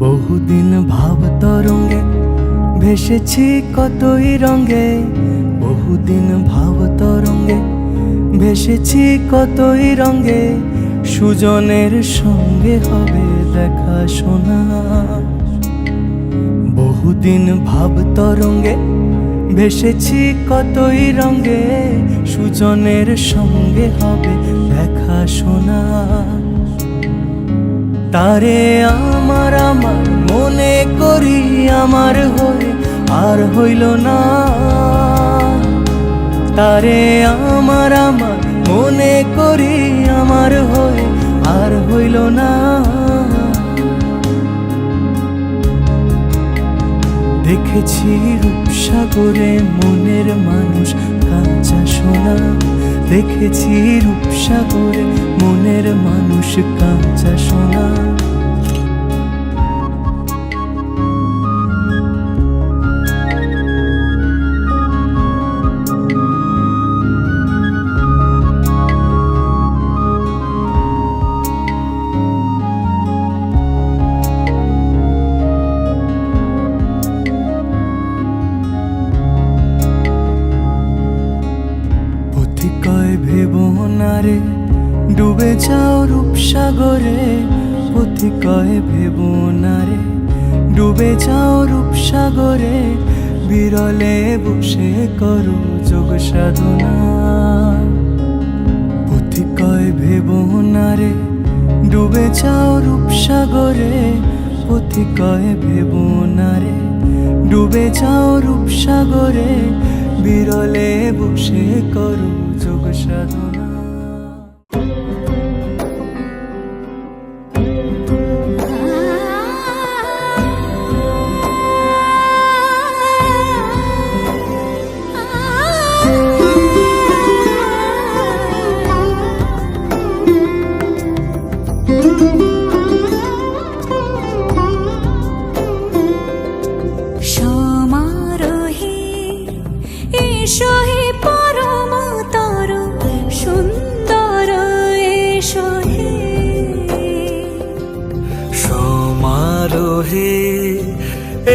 বহুদিন ভাব তরঙ্গে ভেসেছি কতই রঙে, বহুদিন ভাব তরঙ্গে ভেসেছি কতই রঙে, সুজনের সঙ্গে হবে দেখা শোনা। বহুদিন ভাব তরঙ্গে ভেসেছি কতই রঙে, সুজনের সঙ্গে হবে দেখা শোনা। তারে আমার আমার মনে করি আমার হয়ে আর হইল না, তারে আমার আমার মনে করি আমার হয়ে আর হইল না। দেখেছি রূপসাগরে মনের মানুষ কাঁচা সোনা, দেখেছি রূপসাগরে মনের মানুষ কাঁচা সোনা। ভেবনারে ডুবে যাও রূপসাগরে, পথি কয় ভেবনারে ডুবে যাও রূপসাগরে, বিরলে বসে করো যোগ সাধনা। পথি কয় ভেবনারে ডুবে যাও রূপসাগরে, পথি কয় ভেবনারে ডুবে যাও রূপসাগরে, বিরলে বসে করো যোগ সাধনা।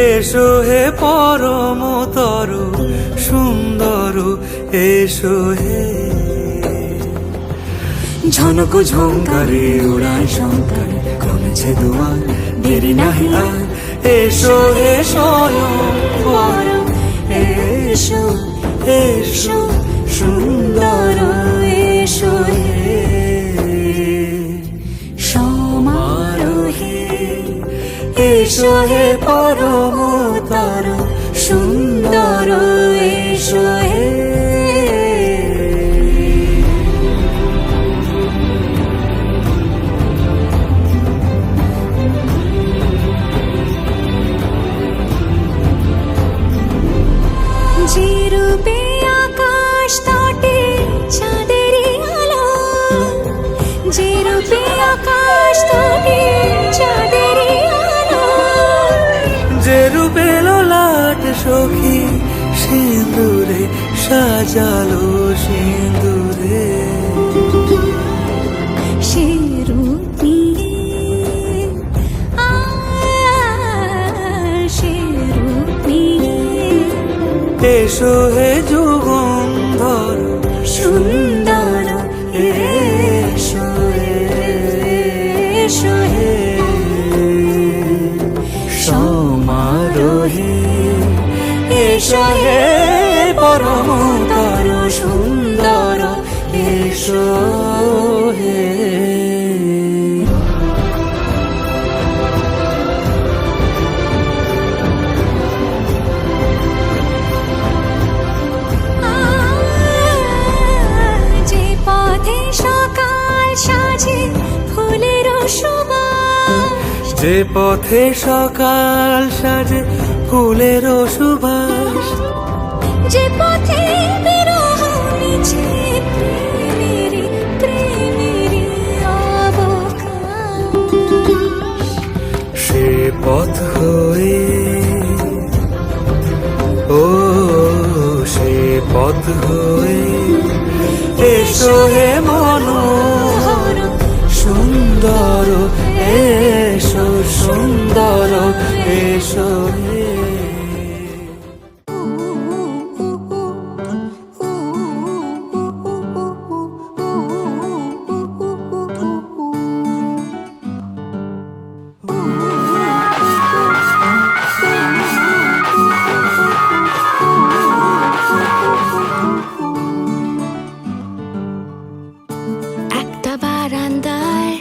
এসো হে পরমতর সুন্দর, এসো হে ঝনক ঝঙ্কারে উড়ায় শঙ্কারে, কমেছে দুয়ার দেরি নাহি আর, এসো হে স্বয়ং এসো এসো সুন্দর, এসো হে সমারোহে, এসো হে পরমতর সুন্দর, এসো হে যে রূপে আকাশ তটে চাঁদেরই আলো, যে রূপে আকাশ তটে চাঁদেরই আলো, যে রূপে লোলাট সখী সিঁদুরে সাজালো সিঁদুরে, সে রূপ নিয়ে সে রূপ নিয়ে, এসো হে যুগন্ধর সুন্দর, এসো এসো হে সমারোহে, এসো হে পরমতর সুন্দর, এসো হে যে পথে সকাল সাজে ফুলেরও সুবাস, যে পথে বিরহ নিচে প্রেমেরই প্রেমেরই অবকাশ, সে পথ হয়ে ও সে পথ হয়ে এসো হে মনোহর সুন্দর, এসো সুন্দর, এসো হে। একটা বারান্দায়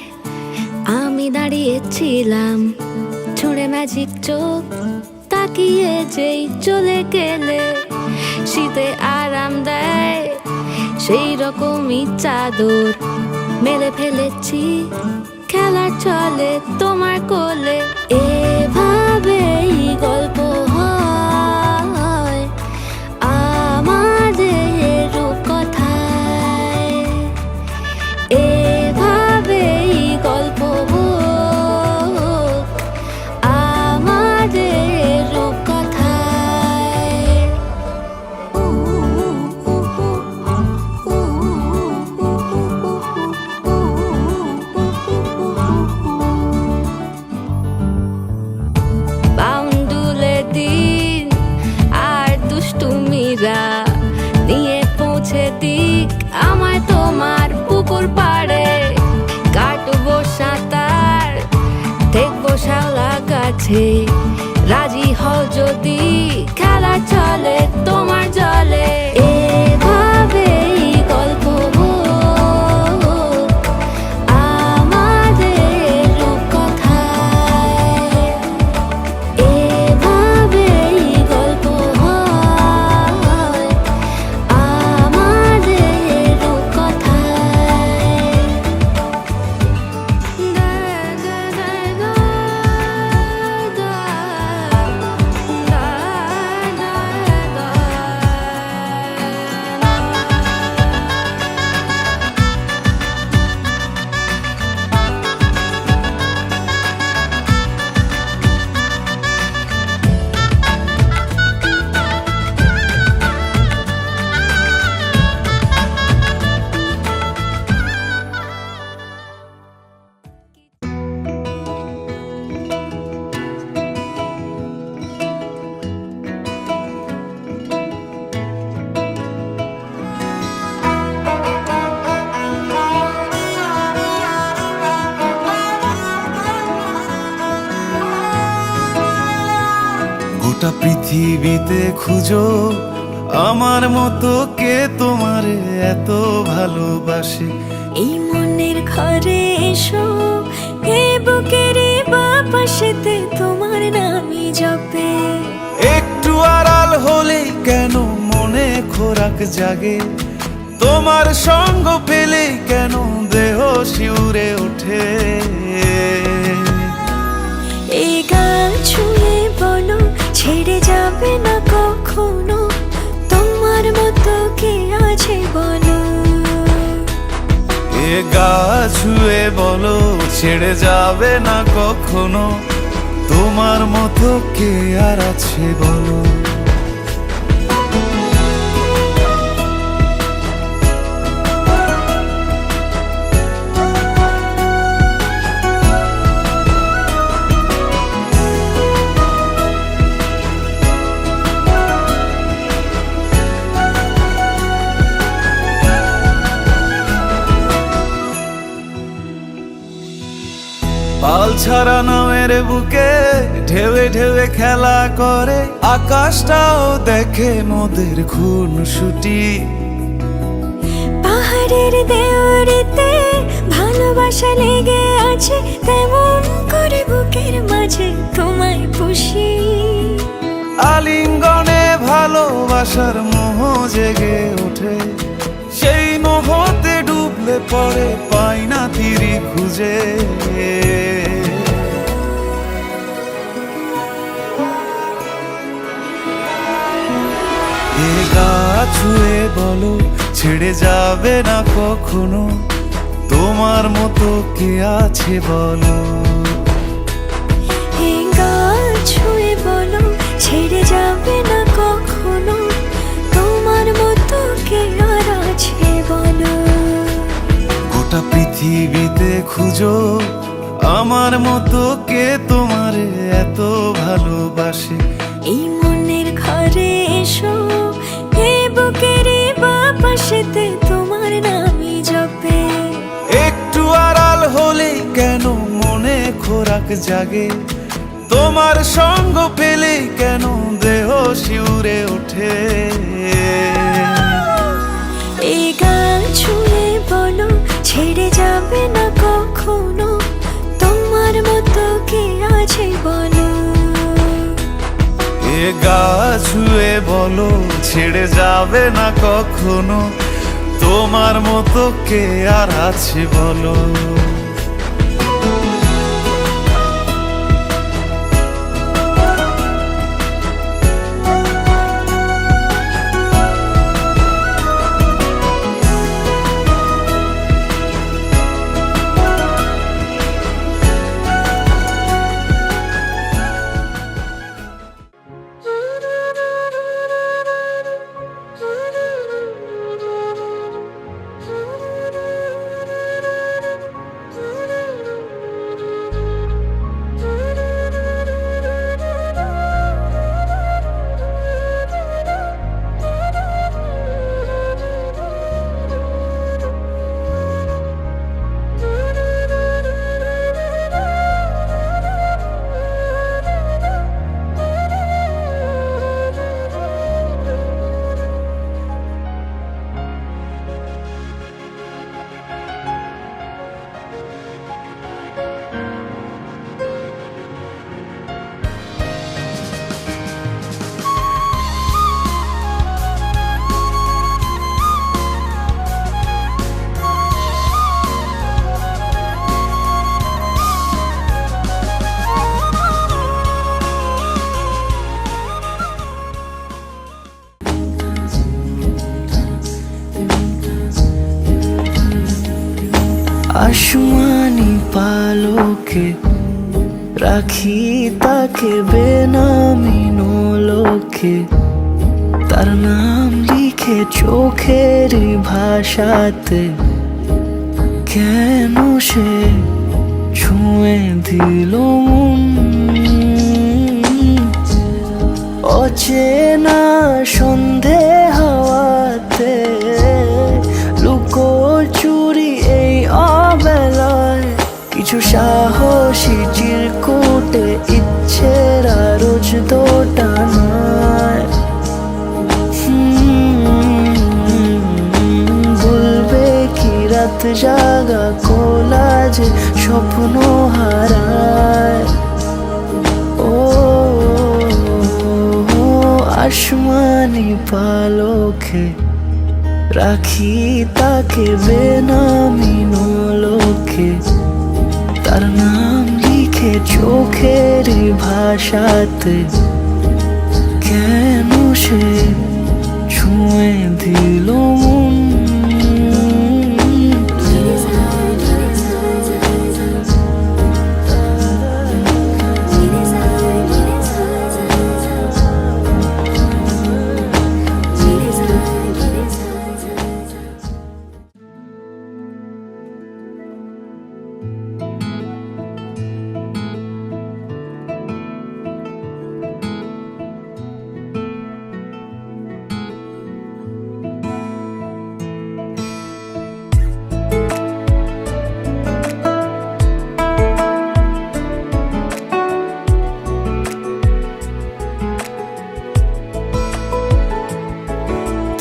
আমি দাঁড়িয়েছিলাম, ছুঁড়ে ম্যাজিক চোখ তাকিয়ে যেই চলে গেলে, শীতে আরাম দেয় সেই রকমই চাদর মেলে ফেলেছি, খেলা চলে তোমার কোলে। এভাবেই গল্প হয় আমাদের রূপকথায়, এভাবেই গল্প হোক আমাদের রূপকথায়। বাউন্ডুলে দিন আর দুষ্টুমিরা নিয়ে পৌঁছে দিক আমায় তোমার পুকুর পাড়ে, কাটবো সাঁতার দেখবো শাওলা গাছে, রাজি হও যদি খেলা চলে তোমার জলে। এভাবেই গল্প হোক আমাদের রূপকথায়, এভাবেই গল্প হয় আমাদের রূপকথায়। গোটা পৃথিবীতে খুঁজো আমার মতো কে তোমারে এত ভালোবাসে। এই মনের ঘরে এসো, এ বুকের বাপাশেতে তোমার নামই জপে। একটু আড়াল হলেই কেন মনে খোরাক জাগে, তোমার সঙ্গ পেলেই কেন দেহ শিউরে ওঠে। এই গাল ছুঁয়ে বলো ছেড়ে যাবে না কখনো, তোমার মতো কে আছে বলো। এ গা ছুঁয়ে বলো ছেড়ে যাবে না কখনো, তোমার মতো কে আর আছে বলো। পাল ছাড়া নামের বুকে ঢেউে ঢেউে খেলা করে, আকাশটাও দেখে মোদের খুনসুটি। পাহাড়ের দেওয়ারিতে ভালোবাসা লেগে আছে, তেমন করে বুকের মাঝে তোমায় পুষি। আলিঙ্গনে ভালোবাসার মোহ জেগে ওঠে, সেই মোহতে ডুবলে পরে পাই না তীরি খুঁজে। এ গা ছুঁয়ে বলো ছেড়ে যাবে না কখনো, তোমার মতো কে আছে বলো। এ গা ছুঁয়ে বলো ছেড়ে যাবে না কখনো, তোমার মতো কে আর আছে বলো। গোটা পৃথিবীতে খুঁজো আমার মতো কে তোমারে এত ভালোবাসে। এই মনের ঘরে এসো, এ বুকের বাপাশেতে তোমার নামই জপে। একটু আড়াল হলে কেন মনে খোরাক জাগে, তোমার সঙ্গ পেলে কেন দেহ শিউরে ওঠে। এই গান ছুঁয়ে বলো ছেড়ে যাবে না কখনো, তোমার মতো কে আছে বলো। এ গা ছুঁয়ে বলো ছেড়ে যাবে না কখনো, তোমার মতো কে আর আছে বলো। আসমানি পালকে রাখি তাকে বেনামি নোলকে, তার নাম লিখে চোখের ভাষাতে কেন সে ছুঁয়ে দিল মন। অচেনা সন্ধে হাওয়াতে লুকো চুরি এই অবেলায়, কিছু সাহসী চিরকুটে ইচ্ছের রোজ দোটানায়। বলবে কি রাত জাগা কোলাজে স্বপ্ন হারায়। ও আসমানি পালকে রাখি তাকে বেনামি নোলকে, তার নাম লিখে চোখের ভাষাতে কেন সে ছুঁয়ে দিল মন।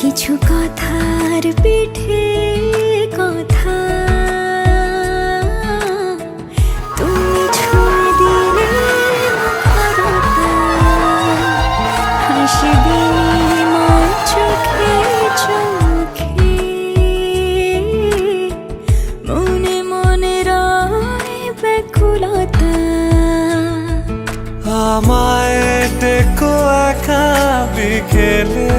কিছু কথার পিঠে কথা তুমি ছুঁয়ে দিলে মুখরতা, হাসি বিনিময় চোখে চোখে, মনে মনে রয় ব্যাকুলতা। আমায় দেখো একা বিকেলে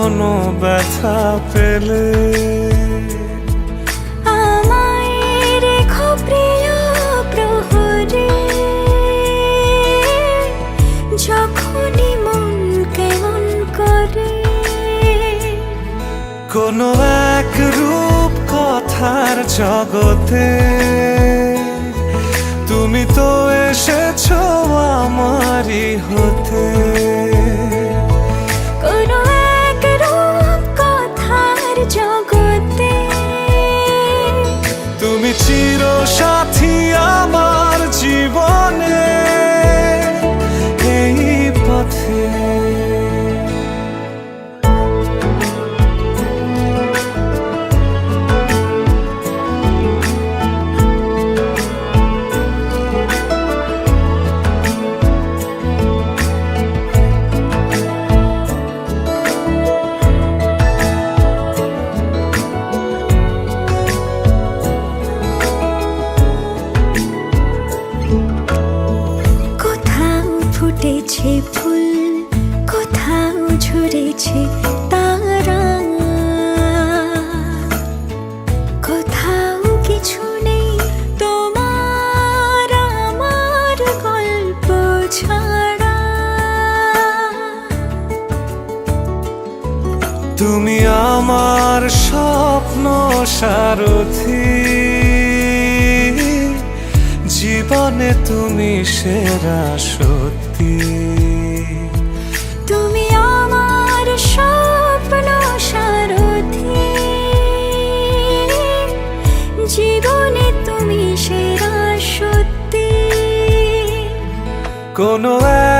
কোনো ব্যথা পেলে আমায় রেখো প্রিয় প্রহরে, যখনই মন কেমন করে। কোনো এক রূপ কথার জগতে তুমি তো এসেছো আমারই হতে। কোনো এক রূপ কথার জগতে তুমি চির সাথী আমার জীবনে এই পথে। ফুটেছে ফুল, কোথাও ঝরেছে তারা, কোথাও কিছু নেই তোমার আমার গল্প ছাড়া। তুমি আমার স্বপ্ন সারথি, জীবনে তুমি সেরা সত্যি। তুমি আমার স্বপ্ন সারথি, জীবনে তুমি সেরা সত্যি। কোনো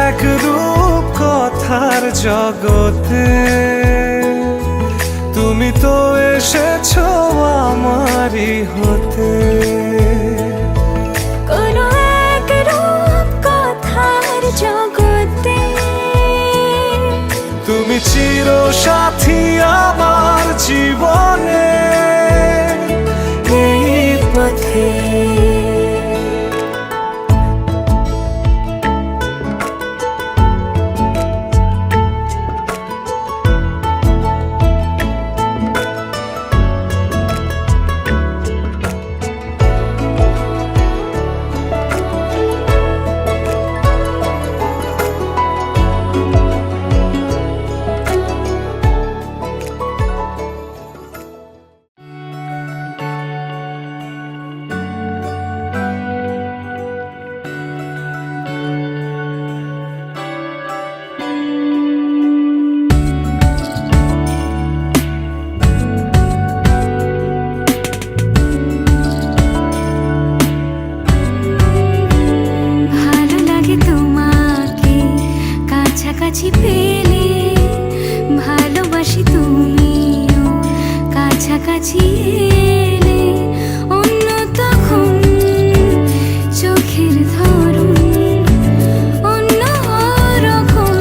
এক রূপ কথার জগতে তুমি তো এসেছো আমারই হতে। কোনো এক রূপ কথার জগতে তুমি চির সাথী আমার জীবনে এই পথে। কাছাকাছি পেলে ভালোবাসি, তুমিও কাছাকাছি এলে অন্য তখন চোখের ধরন অন্য রকম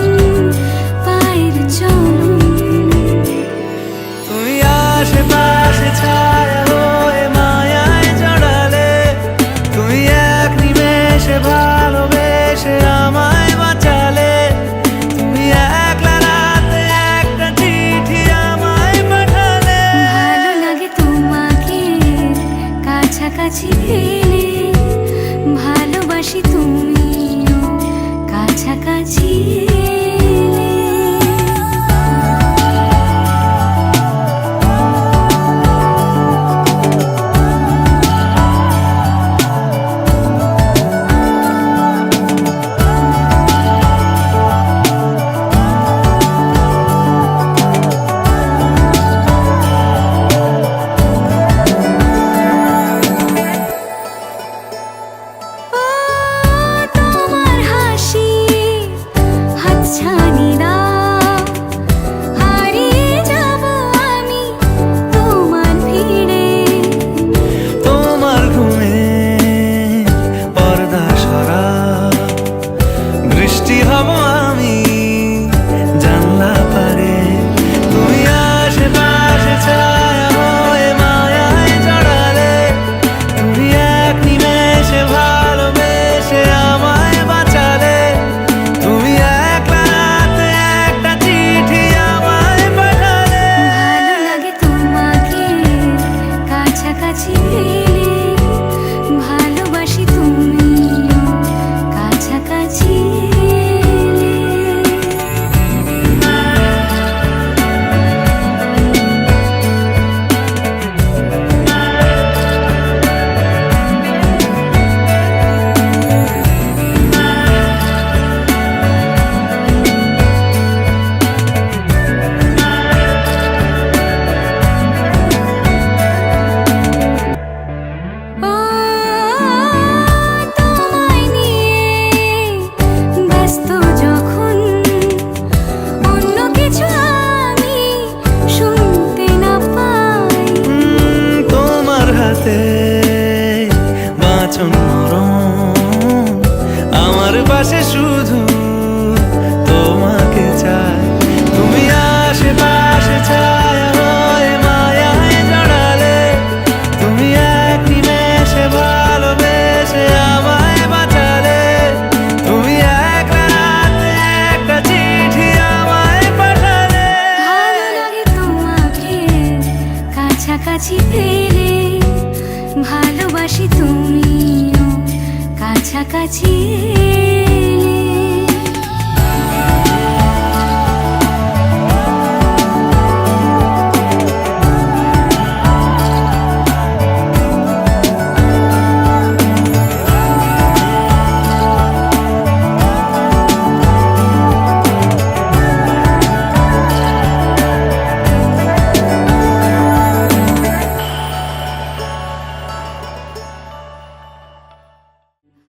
পায়ের চলন। তুমি আশেপাশে ছায়া হয়ে মায়ায় জড়ালে, তুমি এক নিমেষে ভালোবেসে আমায় বাঁচালে। তুমি একলা রাতে একটা চিঠি আমায় পাঠালে। ভালো লাগে তোমাকে কাছাকাছি পেলে ভালোবাসি তুমিও কাছাকাছি